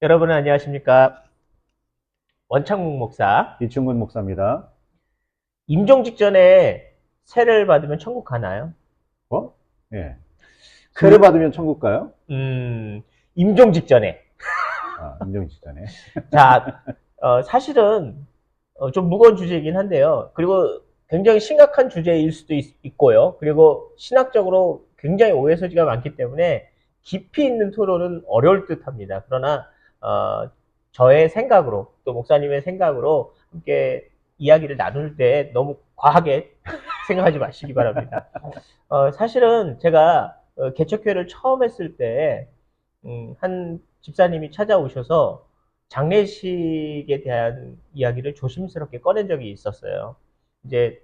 여러분 안녕하십니까? 원창국 목사. 이충근 목사입니다. 임종 직전에 세례를 받으면 천국 가나요? 어? 예. 세례 그, 받으면 천국 가요? 임종 직전에. 아, 임종 직전에. 자, 사실은 좀 무거운 주제이긴 한데요. 그리고 굉장히 심각한 주제일 수도 있고요. 그리고 신학적으로 굉장히 오해 소지가 많기 때문에 깊이 있는 토론은 어려울 듯 합니다. 그러나, 저의 생각으로, 또 목사님의 생각으로 함께 이야기를 나눌 때 너무 과하게 생각하지 마시기 바랍니다. 사실은 제가 개척교회를 처음 했을 때, 한 집사님이 찾아오셔서 장례식에 대한 이야기를 조심스럽게 꺼낸 적이 있었어요. 이제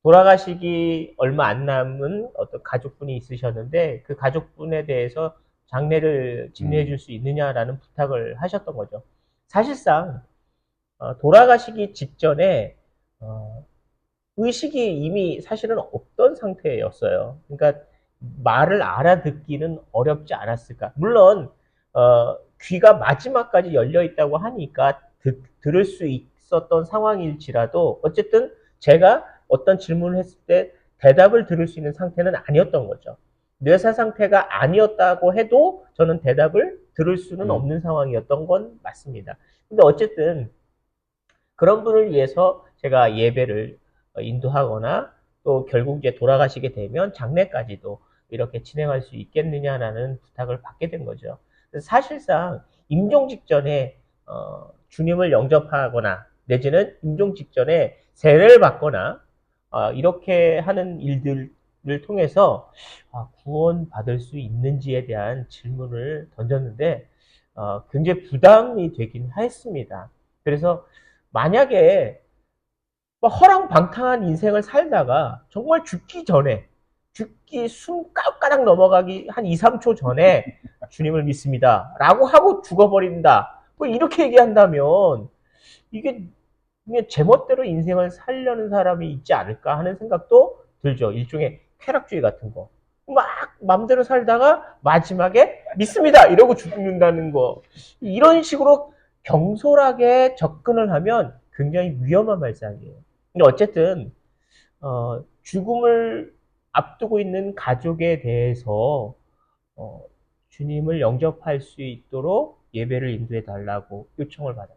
돌아가시기 얼마 안 남은 어떤 가족분이 있으셨는데 그 가족분에 대해서 장례를 집례해 줄 음, 수 있느냐라는 부탁을 하셨던 거죠. 사실상 돌아가시기 직전에 어, 의식이 이미 사실은 없던 상태였어요. 그러니까 말을 알아듣기는 어렵지 않았을까. 물론 귀가 마지막까지 열려 있다고 하니까 들을 수 있었던 상황일지라도 어쨌든 제가 어떤 질문을 했을 때 대답을 들을 수 있는 상태는 아니었던 거죠. 뇌사 상태가 아니었다고 해도 저는 대답을 들을 수는 음, 없는 상황이었던 건 맞습니다. 근데 어쨌든 그런 분을 위해서 제가 예배를 인도하거나 또 결국 이제 돌아가시게 되면 장례까지도 이렇게 진행할 수 있겠느냐라는 부탁을 받게 된 거죠. 그래서 사실상 임종 직전에 주님을 영접하거나 내지는 임종 직전에 세례를 받거나 이렇게 하는 일들을 통해서 구원받을 수 있는지에 대한 질문을 던졌는데 굉장히 부담이 되긴 했습니다. 그래서 만약에 뭐 허랑방탕한 인생을 살다가 정말 죽기 전에 죽기 숨 까딱 넘어가기 한 2, 3초 전에 주님을 믿습니다. 라고 하고 죽어버린다. 뭐 이렇게 얘기한다면 이게 그냥 제멋대로 인생을 살려는 사람이 있지 않을까 하는 생각도 들죠. 일종의 쾌락주의 같은 거. 막 맘대로 살다가 마지막에 믿습니다. 이러고 죽는다는 거. 이런 식으로 경솔하게 접근을 하면 굉장히 위험한 발상이에요. 근데 어쨌든 죽음을 앞두고 있는 가족에 대해서 어, 주님을 영접할 수 있도록 예배를 인도해 달라고 요청을 받았어요.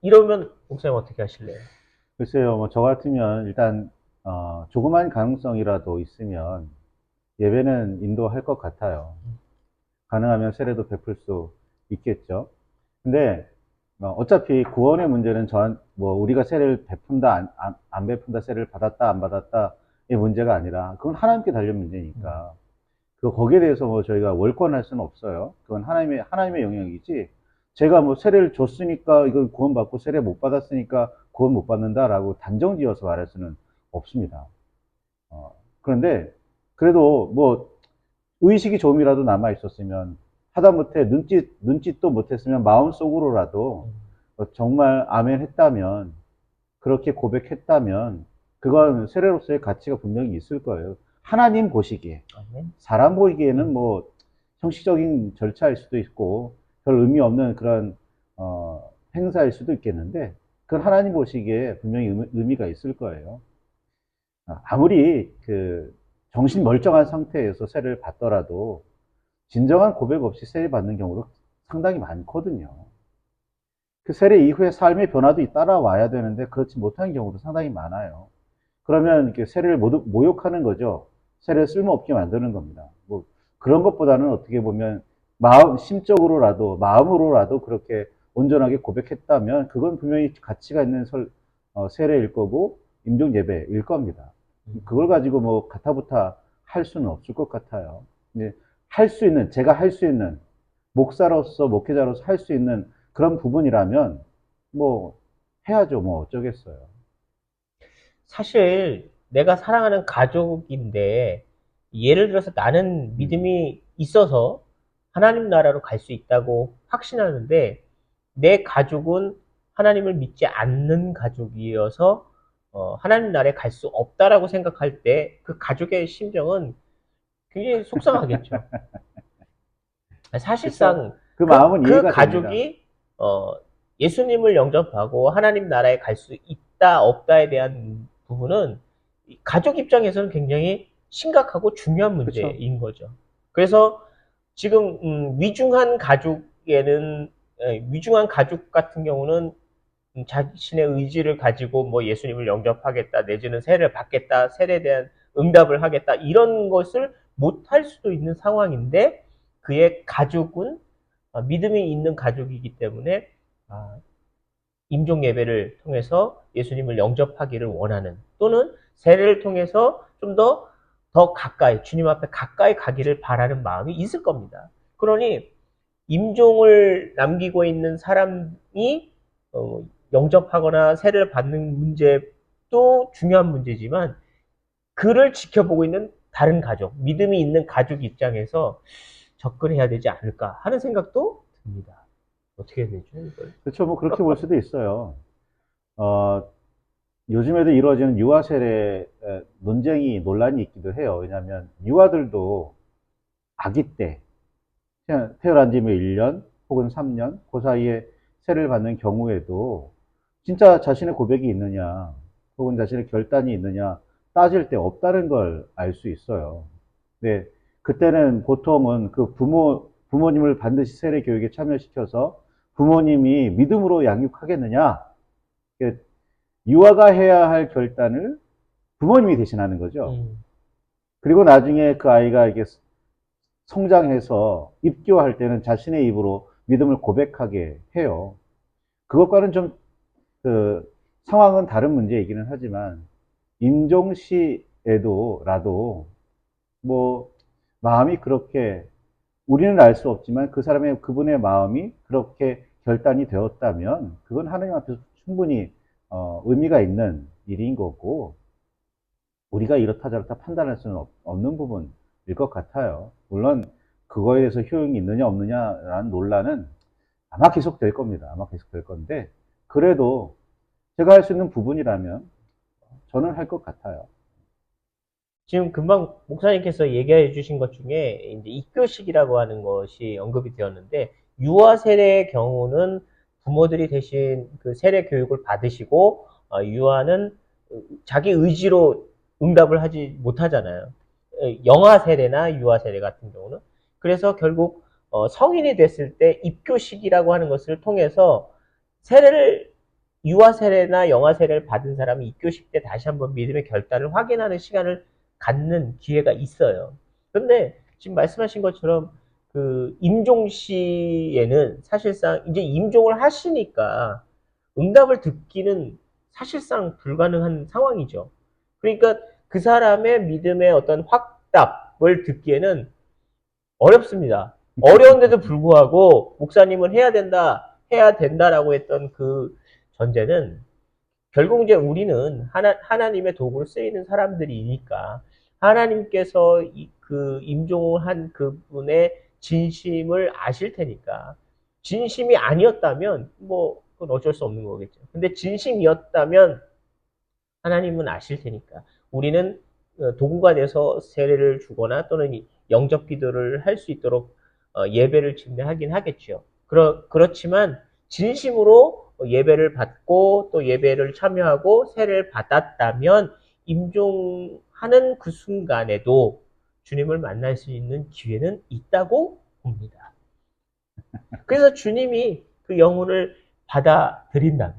이러면 목사님 어떻게 하실래요? 글쎄요, 뭐, 저 같으면 일단, 조그만 가능성이라도 있으면 예배는 인도할 것 같아요. 가능하면 세례도 베풀 수 있겠죠. 근데, 어차피 구원의 문제는 우리가 세례를 베푼다, 안 베푼다, 세례를 받았다, 안 받았다, 이 문제가 아니라, 그건 하나님께 달린 문제니까. 거기에 대해서 뭐 저희가 월권할 수는 없어요. 그건 하나님의 영역이지. 제가 뭐 세례를 줬으니까 이걸 구원받고 세례 못 받았으니까 구원 못 받는다라고 단정 지어서 말할 수는 없습니다. 그런데 그래도 뭐 의식이 조금이라도 남아 있었으면 하다못해 눈짓도 못했으면 마음속으로라도 정말 아멘 했다면 그렇게 고백했다면 그건 세례로서의 가치가 분명히 있을 거예요. 하나님 보시기에. 아멘. 사람 보이기에는 뭐 형식적인 절차일 수도 있고 별 의미 없는 그런 행사일 수도 있겠는데 그건 하나님 보시기에 분명히 의미가 있을 거예요. 아무리 그 정신 멀쩡한 상태에서 세례를 받더라도 진정한 고백 없이 세례 받는 경우도 상당히 많거든요. 그 세례 이후에 삶의 변화도 따라와야 되는데 그렇지 못한 경우도 상당히 많아요. 그러면 이렇게 세례를 모욕하는 거죠. 세례를 쓸모없게 만드는 겁니다. 뭐 그런 것보다는 어떻게 보면 심적으로라도 마음으로라도 그렇게 온전하게 고백했다면 그건 분명히 가치가 있는 세례일 거고 임종 예배일 겁니다. 그걸 가지고 뭐 가타부타 할 수는 없을 것 같아요. 근데 제가 할 수 있는 목사로서 목회자로서 할 수 있는 그런 부분이라면 뭐 해야죠. 뭐 어쩌겠어요. 사실 내가 사랑하는 가족인데 예를 들어서 나는 음. 믿음이 있어서 하나님 나라로 갈 수 있다고 확신하는데 내 가족은 하나님을 믿지 않는 가족이어서 하나님 나라에 갈 수 없다라고 생각할 때 그 가족의 심정은 굉장히 속상하겠죠. 사실상 그 마음은 그 이해가 됩니다. 가족이 예수님을 영접하고 하나님 나라에 갈 수 있다 없다에 대한 부분은 가족 입장에서는 굉장히 심각하고 중요한 그쵸? 문제인 거죠. 그래서 지금 위중한 가족에는 위중한 가족 같은 경우는 자신의 의지를 가지고 뭐 예수님을 영접하겠다 내지는 세례를 받겠다 세례에 대한 응답을 하겠다 이런 것을 못할 수도 있는 상황인데 그의 가족은 믿음이 있는 가족이기 때문에 임종 예배를 통해서 예수님을 영접하기를 원하는 또는 세례를 통해서 좀 더 가까이 주님 앞에 가까이 가기를 바라는 마음이 있을 겁니다. 그러니 임종을 남기고 있는 사람이 영접하거나 세례를 받는 문제도 중요한 문제지만 그를 지켜보고 있는 다른 가족, 믿음이 있는 가족 입장에서 접근해야 되지 않을까 하는 생각도 듭니다. 어떻게 되죠, 이걸? 그렇죠. 뭐 그렇게 볼 수도 있어요. 어, 요즘에도 이루어지는 유아 세례 논쟁이 논란이 있기도 해요. 왜냐하면 유아들도 아기 때 태어난 지 뭐 1년 혹은 3년 그 사이에 세례를 받는 경우에도 진짜 자신의 고백이 있느냐 혹은 자신의 결단이 있느냐 따질 때 없다는 걸 알 수 있어요. 네, 그때는 보통은 그 부모님을 반드시 세례 교육에 참여시켜서 부모님이 믿음으로 양육하겠느냐, 유아가 해야 할 결단을 부모님이 대신하는 거죠. 그리고 나중에 그 아이가 이게 성장해서 입교할 때는 자신의 입으로 믿음을 고백하게 해요. 그것과는 좀 상황은 다른 문제이기는 하지만 임종 시에도라도 뭐 마음이 그렇게 우리는 알 수 없지만 그분의 마음이 그렇게 결단이 되었다면 그건 하나님 앞에서 충분히 의미가 있는 일인 거고 우리가 이렇다 저렇다 판단할 수는 없는 부분일 것 같아요. 물론 그거에 대해서 효용이 있느냐 없느냐라는 논란은 아마 계속 될 겁니다. 아마 계속 될 건데 그래도 제가 할 수 있는 부분이라면 저는 할 것 같아요. 지금 금방 목사님께서 얘기해 주신 것 중에 이제 입교식이라고 하는 것이 언급이 되었는데 유아 세례의 경우는 부모들이 대신 그 세례 교육을 받으시고 유아는 자기 의지로 응답을 하지 못하잖아요. 영아 세례나 유아 세례 같은 경우는 그래서 결국 성인이 됐을 때 입교식이라고 하는 것을 통해서 세례를 유아 세례나 영아 세례를 받은 사람이 입교식 때 다시 한번 믿음의 결단을 확인하는 시간을 갖는 기회가 있어요. 그런데 지금 말씀하신 것처럼 그 임종 시에는 사실상 이제 임종을 하시니까 응답을 듣기는 사실상 불가능한 상황이죠. 그러니까 그 사람의 믿음의 어떤 확답을 듣기에는 어렵습니다. 어려운데도 불구하고 목사님은 해야 된다, 해야 된다라고 했던 그 전제는 결국 이제 우리는 하나님의 도구로 쓰이는 사람들이니까 하나님께서 그 임종을 한 그분의 진심을 아실 테니까 진심이 아니었다면 뭐 그건 어쩔 수 없는 거겠죠. 근데 진심이었다면 하나님은 아실 테니까 우리는 도구가 돼서 세례를 주거나 또는 영접 기도를 할 수 있도록 예배를 집례하긴 하겠죠. 그렇지만 진심으로 예배를 받고 또 예배를 참여하고 세례를 받았다면 임종하는 그 순간에도 주님을 만날 수 있는 기회는 있다고 봅니다. 그래서 주님이 그 영혼을 받아들인다면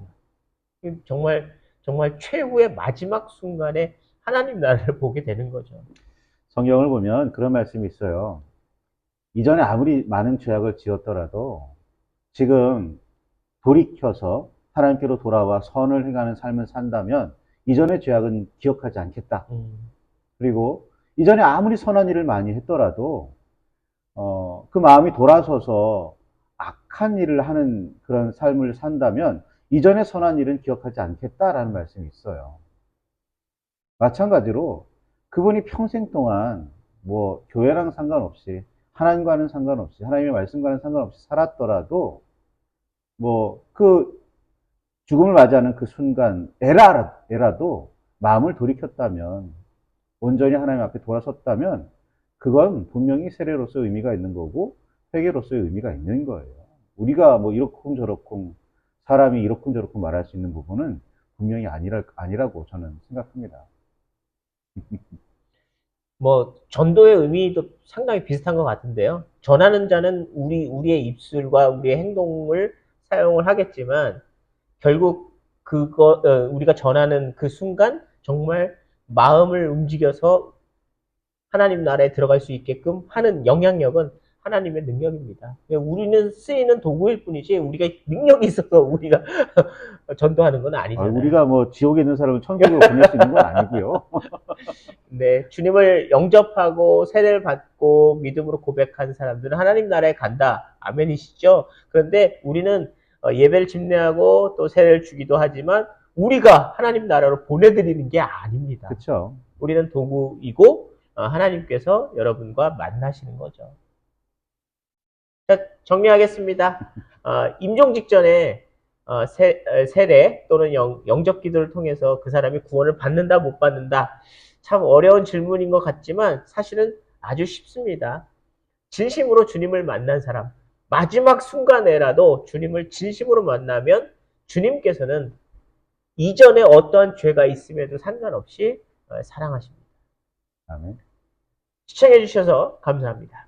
정말 정말 최후의 마지막 순간에 하나님 나라를 보게 되는 거죠. 성경을 보면 그런 말씀이 있어요. 이전에 아무리 많은 죄악을 지었더라도 지금 돌이켜서 하나님께로 돌아와 선을 행하는 삶을 산다면 이전의 죄악은 기억하지 않겠다. 그리고 이전에 아무리 선한 일을 많이 했더라도 그 마음이 돌아서서 악한 일을 하는 그런 삶을 산다면 이전의 선한 일은 기억하지 않겠다라는 말씀이 있어요. 마찬가지로 그분이 평생 동안 뭐 교회랑 상관없이 하나님과는 상관없이 하나님의 말씀과는 상관없이 살았더라도 뭐 그 죽음을 맞이하는 그 순간 에라도 마음을 돌이켰다면 온전히 하나님 앞에 돌아섰다면 그건 분명히 세례로서 의미가 있는 거고 회개로서의 의미가 있는 거예요. 우리가 뭐 이러쿵저러쿵 사람이 이러쿵저러쿵 말할 수 있는 부분은 분명히 아니라고 저는 생각합니다. 뭐 전도의 의미도 상당히 비슷한 것 같은데요. 전하는 자는 우리의 입술과 우리의 행동을 사용을 하겠지만 결국 우리가 전하는 그 순간 정말 마음을 움직여서 하나님 나라에 들어갈 수 있게끔 하는 영향력은 하나님의 능력입니다. 우리는 쓰이는 도구일 뿐이지 우리가 능력이 있어서 우리가 전도하는 건 아니잖아요. 우리가 뭐 지옥에 있는 사람을 천국으로 보낼 수 있는 건 아니고요. 네, 주님을 영접하고 세례를 받고 믿음으로 고백한 사람들은 하나님 나라에 간다. 아멘이시죠? 그런데 우리는 예배를 집례하고 또 세례를 주기도 하지만 우리가 하나님 나라로 보내드리는 게 아닙니다. 그렇죠. 우리는 도구이고 하나님께서 여러분과 만나시는 거죠. 자, 정리하겠습니다. 임종 직전에 세례 또는 영접 기도를 통해서 그 사람이 구원을 받는다 못 받는다 참 어려운 질문인 것 같지만 사실은 아주 쉽습니다. 진심으로 주님을 만난 사람, 마지막 순간에라도 주님을 진심으로 만나면 주님께서는 이전에 어떠한 죄가 있음에도 상관없이 사랑하십니다. 아멘. 시청해 주셔서 감사합니다.